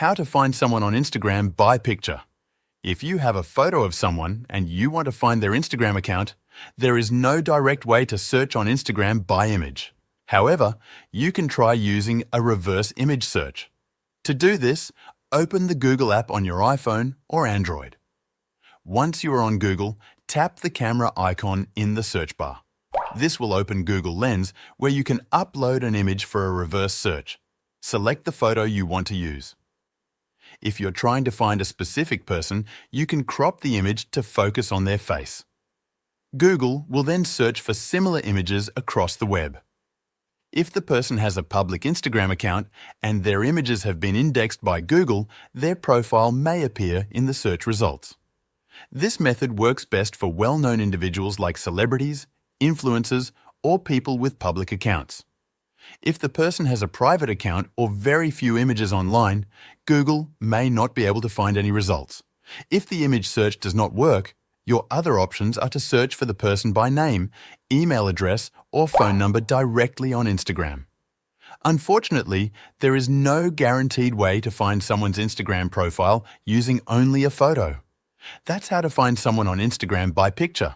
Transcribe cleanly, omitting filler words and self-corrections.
How to find someone on Instagram by picture. If you have a photo of someone and you want to find their Instagram account, there is no direct way to search on Instagram by image. However, you can try using a reverse image search. To do this, open the Google app on your iPhone or Android. Once you are on Google, tap the camera icon in the search bar. This will open Google Lens, where you can upload an image for a reverse search. Select the photo you want to use. If you're trying to find a specific person, you can crop the image to focus on their face. Google will then search for similar images across the web. If the person has a public Instagram account and their images have been indexed by Google, their profile may appear in the search results. This method works best for well-known individuals like celebrities, influencers, or people with public accounts. If the person has a private account or very few images online, Google may not be able to find any results. If the image search does not work, your other options are to search for the person by name, email address, or phone number directly on Instagram. Unfortunately, there is no guaranteed way to find someone's Instagram profile using only a photo. That's how to find someone on Instagram by picture.